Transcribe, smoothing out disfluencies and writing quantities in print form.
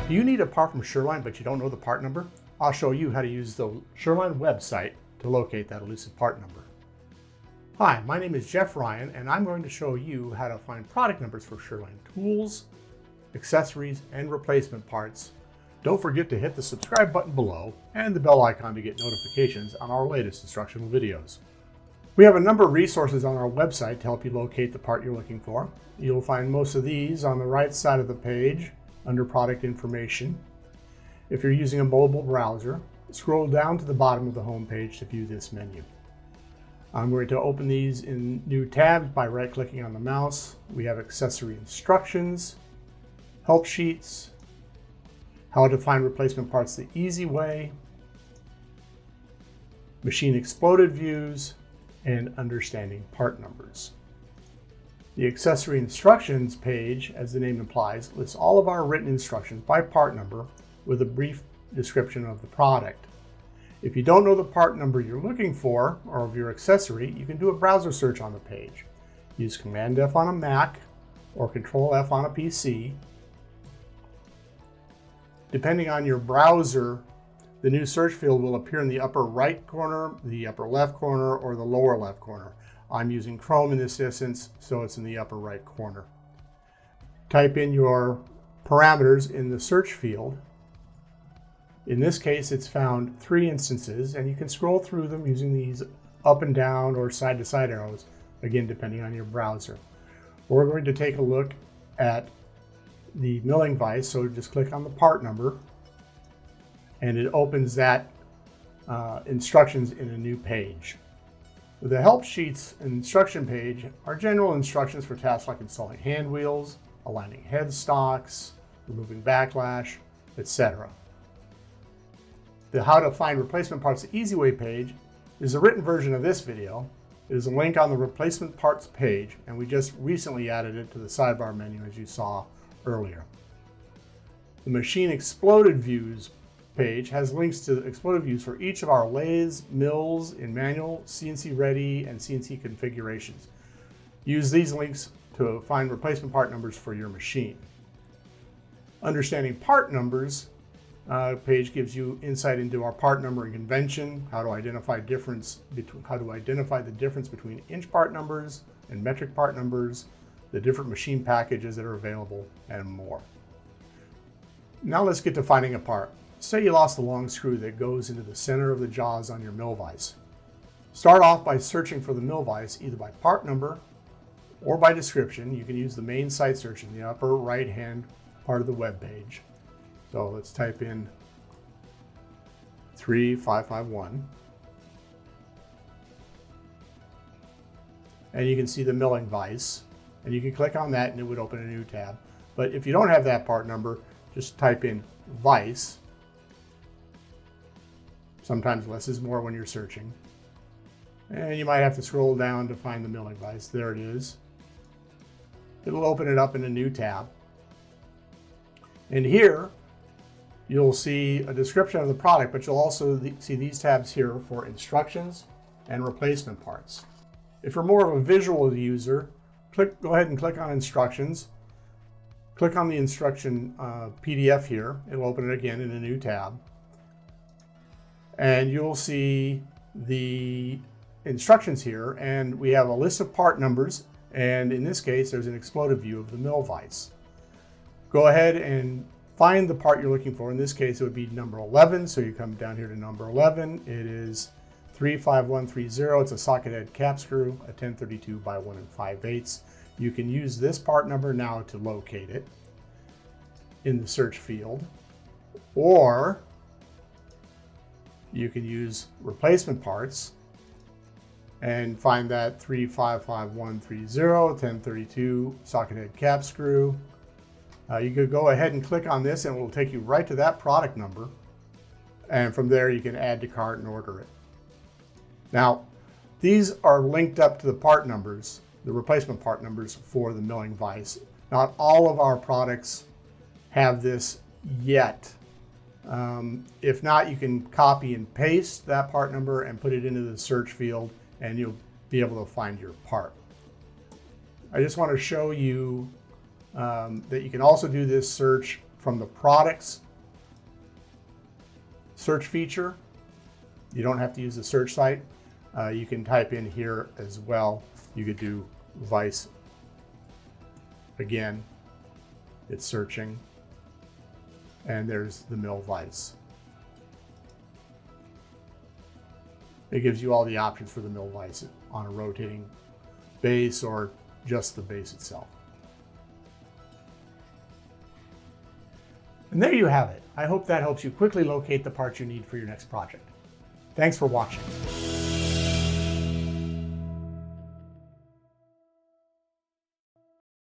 Do you need a part from Sherline but you don't know the part number? I'll show you how to use the Sherline website to locate that elusive part number. Hi, my name is Jeff Ryan and I'm going to show you how to find product numbers for Sherline tools, accessories, and replacement parts. Don't forget to hit the subscribe button below and the bell icon to get notifications on our latest instructional videos. We have a number of resources on our website to help you locate the part you're looking for. You'll find most of these on the right side of the page under product information. If you're using a mobile browser, scroll down to the bottom of the home page to view this menu. I'm going to open these in new tabs by right-clicking on the mouse. We have Accessory Instructions, Help Sheets, How to Find Replacement Parts the Easy Way, Machine Exploded Views, and Understanding Part Numbers. The Accessory Instructions page, as the name implies, lists all of our written instructions by part number with a brief description of the product. If you don't know the part number you're looking for, or of your accessory, you can do a browser search on the page. Use Command F on a Mac or Control F on a PC. Depending on your browser, the new search field will appear in the upper right corner, the upper left corner, or the lower left corner. I'm using Chrome in this instance, so it's in the upper right corner. Type in your parameters in the search field. In this case, it's found 3 instances, and you can scroll through them using these up and down or side to side arrows, again, depending on your browser. We're going to take a look at the milling vise, so just click on the part number, and it opens that instructions in a new page. The help sheets and instruction page are general instructions for tasks like installing hand wheels, aligning headstocks, removing backlash, etc. The How to Find Replacement Parts the Easy Way page is a written version of this video. It is a link on the replacement parts page, and we just recently added it to the sidebar menu as you saw earlier. The Machine Exploded Views page has links to exploded views for each of our lathes, mills in manual, CNC ready, and CNC configurations. Use these links to find replacement part numbers for your machine. Understanding part numbers page gives you insight into our part numbering convention, how to identify the difference between inch part numbers and metric part numbers, the different machine packages that are available, and more. Now let's get to finding a part. Say you lost the long screw that goes into the center of the jaws on your mill vise. Start off by searching for the mill vise either by part number or by description. You can use the main site search in the upper right hand part of the web page. So let's type in 3551. And you can see the milling vise. And you can click on that and it would open a new tab. But if you don't have that part number, just type in vise. Sometimes less is more when you're searching. And you might have to scroll down to find the milling vise. There it is. It'll open it up in a new tab. And here, you'll see a description of the product, but you'll also see these tabs here for instructions and replacement parts. If you're more of a visual user, go ahead and click on instructions. Click on the instruction PDF here. It'll open it again in a new tab. And you'll see the instructions here, and we have a list of part numbers, and in this case there's an exploded view of the mill vise. Go ahead and find the part you're looking for. In this case it would be number 11, so you come down here to number 11. It is 35130. It's a socket head cap screw, a 1032 by 1 5/8. You can use this part number now to locate it in the search field, or you can use replacement parts and find that 355130, 1032 socket head cap screw. You could go ahead and click on this and it will take you right to that product number. And from there you can add to cart and order it. Now, these are linked up to the part numbers, the replacement part numbers for the milling vise. Not all of our products have this yet. If not, you can copy and paste that part number and put it into the search field and you'll be able to find your part. I just want to show you that you can also do this search from the products search feature. You don't have to use the search site. You can type in here as well. You could do vise. Again, it's searching. And there's the mill vise. It gives you all the options for the mill vise on a rotating base or just the base itself. And there you have it. I hope that helps you quickly locate the parts you need for your next project. Thanks for watching.